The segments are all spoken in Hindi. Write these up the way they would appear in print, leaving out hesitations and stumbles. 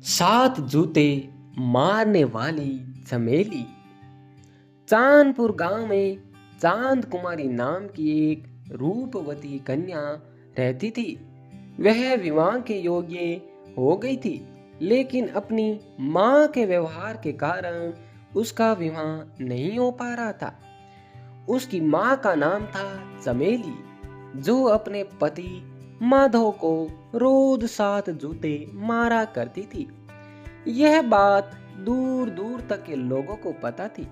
सात जूते मारने वाली चमेली। चांदपुर गांव में चांद कुमारी नाम की एक रूपवती कन्या रहती थी। वह विवाह के योग्य हो गई थी, लेकिन अपनी माँ के व्यवहार के कारण उसका विवाह नहीं हो पा रहा था। उसकी माँ का नाम था चमेली, जो अपने पति माधव को रोज 7 जूते मारा करती थी। यह बात दूर दूर तक के लोगों को पता थी,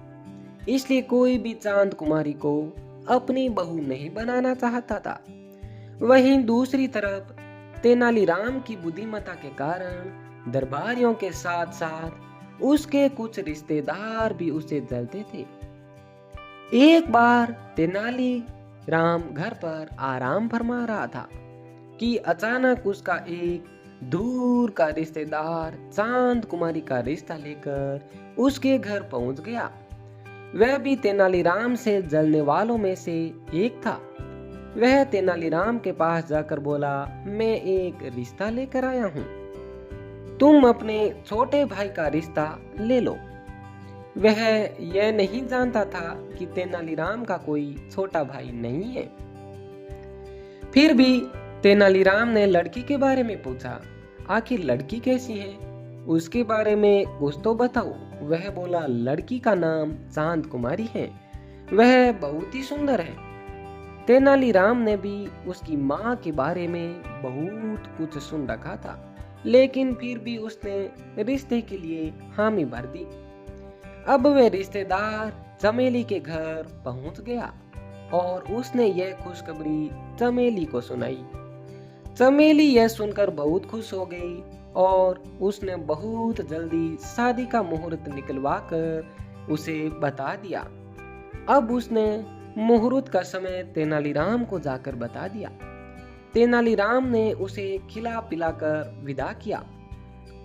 इसलिए कोई भी चांद कुमारी को अपनी बहू नहीं बनाना चाहता था। वहीं दूसरी तरफ तेनालीराम की बुद्धिमत्ता के कारण दरबारियों के साथ साथ उसके कुछ रिश्तेदार भी उसे जलते थे। एक बार तेनालीराम घर पर आराम फरमा रहा था कि अचानक उसका एक दूर का रिश्तेदार चांद कुमारी का रिश्ता लेकर उसके घर पहुंच गया। वह भी तेनालीराम से जलने वालों में से एक था। वह तेनालीराम के पास जाकर बोला, मैं एक रिश्ता लेकर आया हूँ, तुम अपने छोटे भाई का रिश्ता ले लो। वह यह नहीं जानता था कि तेनालीराम का कोई छोटा भाई नहीं है। फिर भी तेनालीराम ने लड़की के बारे में पूछा, आखिर लड़की कैसी है, उसके बारे में कुछ तो बताओ। वह बोला, लड़की का नाम चांद कुमारी है, वह बहुत ही सुंदर है। तेनालीराम ने भी उसकी माँ के बारे में बहुत कुछ सुन रखा था, लेकिन फिर भी उसने रिश्ते के लिए हामी भर दी। अब वह रिश्तेदार चमेली के घर पहुंच गया और उसने यह खुशखबरी चमेली को सुनाई। चमेली यह सुनकर बहुत खुश हो गई और उसने बहुत जल्दी शादी का मुहूर्त निकलवा कर उसे बता दिया। अब उसने मुहूर्त का समय तेनालीराम को जाकर बता दिया। तेनालीराम ने उसे खिला पिलाकर विदा किया।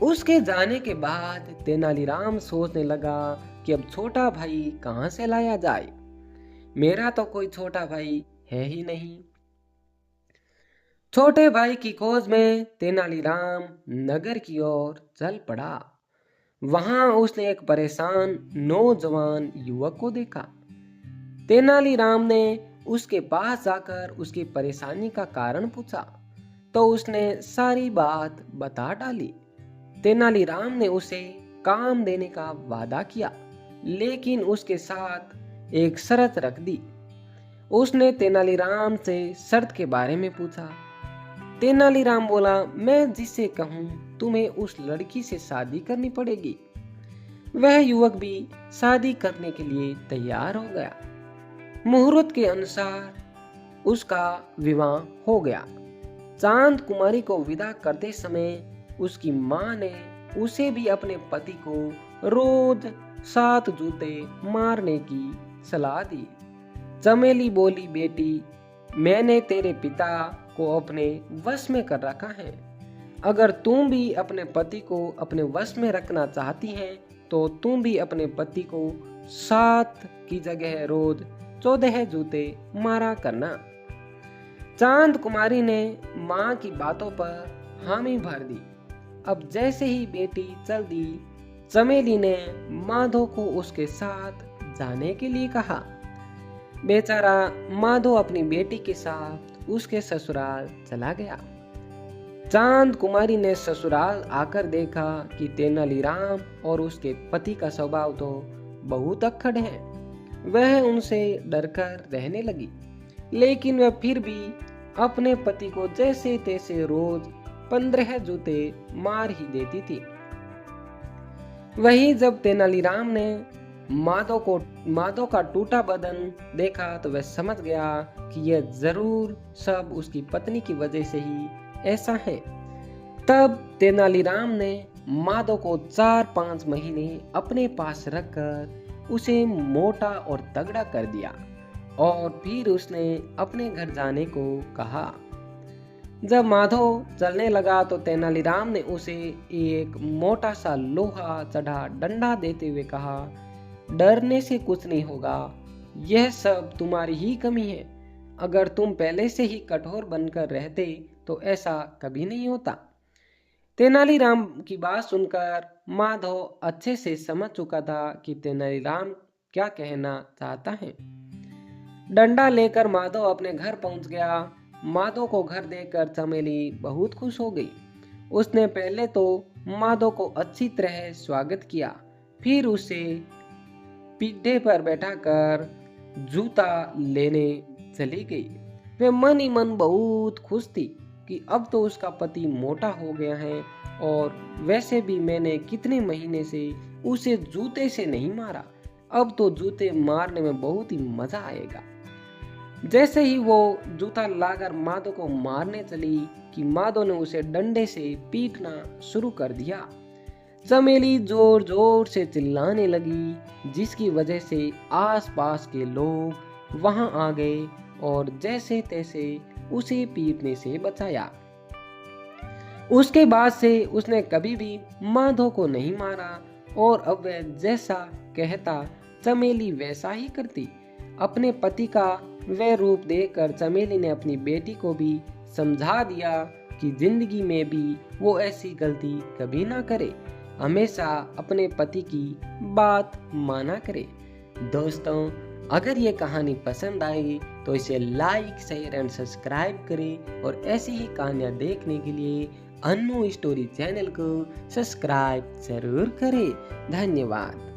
उसके जाने के बाद तेनालीराम सोचने लगा कि अब छोटा भाई कहाँ से लाया जाए। मेरा तो कोई छोटा भाई है ही नहीं। छोटे भाई की खोज में तेनालीराम नगर की ओर चल पड़ा। वहां उसने एक परेशान नौजवान युवक को देखा। तेनालीराम ने उसके पास जाकर उसकी परेशानी का कारण पूछा, तो उसने सारी बात बता डाली। तेनालीराम ने उसे काम देने का वादा किया, लेकिन उसके साथ एक शर्त रख दी। उसने तेनालीराम से शर्त के बारे में पूछा। तेनालीराम बोला, मैं जिससे कहूं तुम्हें उस लड़की से शादी करनी पड़ेगी। वह युवक भी शादी करने के लिए तैयार हो गया। मुहूर्त के अनुसार उसका विवाह हो गया। चांद कुमारी को विदा करते समय उसकी माँ ने उसे भी अपने पति को रोज 7 जूते मारने की सलाह दी। चमेली बोली, बेटी, मैंने तेरे पिता को अपने वश में कर रखा है। अगर तुम भी अपने पति को अपने वश में रखना चाहती हैं, तो तुम भी अपने पति को 7 की जगह रोज 14 जूते मारा करना। चांद कुमारी ने माँ की बातों पर हामी भर दी। अब जैसे ही बेटी चल दी, चमेली ने माधव को उसके साथ जाने के लिए कहा। बेचारा माधव अपनी बेटी के साथ उसके ससुराल चला गया। चांद कुमारी ने ससुराल आकर देखा कि तेनालीराम और उसके पति का स्वभाव तो बहुत अक्खड़ है। वह उनसे डरकर रहने लगी, लेकिन वह फिर भी अपने पति को जैसे तैसे रोज 15 जूते मार ही देती थी। वहीं जब तेनालीराम ने माधव का टूटा बदन देखा, तो वह समझ गया कि यह जरूर सब उसकी पत्नी की वजह से ही ऐसा है। तब तेनालीराम ने माधव को 4-5 महीने अपने पास रखकर उसे मोटा और तगड़ा कर दिया और फिर उसने अपने घर जाने को कहा। जब माधव चलने लगा तो तेनालीराम ने उसे एक मोटा सा लोहा चढ़ा डंडा देते हुए कहा, डरने से कुछ नहीं होगा, यह सब तुम्हारी ही कमी है। अगर तुम पहले से ही कठोर बनकर रहते तो ऐसा कभी नहीं होता। तेनालीराम की बात सुनकर माधव अच्छे से समझ चुका था कि तेनालीराम क्या कहना चाहता है। डंडा लेकर माधव अपने घर पहुंच गया। माधव को घर देखकर चमेली बहुत खुश हो गई। उसने पहले तो माधव को अच्छी तरह स्वागत किया, फिर उसे पीढ़े पर बैठाकर जूता लेने चली गई। वे मन ही मन बहुत खुश थी कि अब तो उसका पति मोटा हो गया है, और वैसे भी मैंने कितने महीने से उसे जूते से नहीं मारा। अब तो जूते मारने में बहुत ही मजा आएगा। जैसे ही वो जूता लाकर माधव को मारने चली कि माधव ने उसे डंडे से पीटना शुरू कर दिया। चमेली जोर जोर से चिल्लाने लगी, जिसकी वजह से आसपास के लोग वहां आ गए और जैसे तैसे उसे पीटने से बचाया। उसके बाद से उसने कभी भी माधव को नहीं मारा, और अब वह जैसा कहता चमेली वैसा ही करती। अपने पति का वह रूप देखकर चमेली ने अपनी बेटी को भी समझा दिया कि जिंदगी में भी वो ऐसी गलती कभी ना करे, हमेशा अपने पति की बात माना करे। दोस्तों, अगर ये कहानी पसंद आई तो इसे लाइक, शेयर एंड सब्सक्राइब करें, और ऐसी ही कहानियाँ देखने के लिए अन्नू स्टोरी चैनल को सब्सक्राइब जरूर करें। धन्यवाद।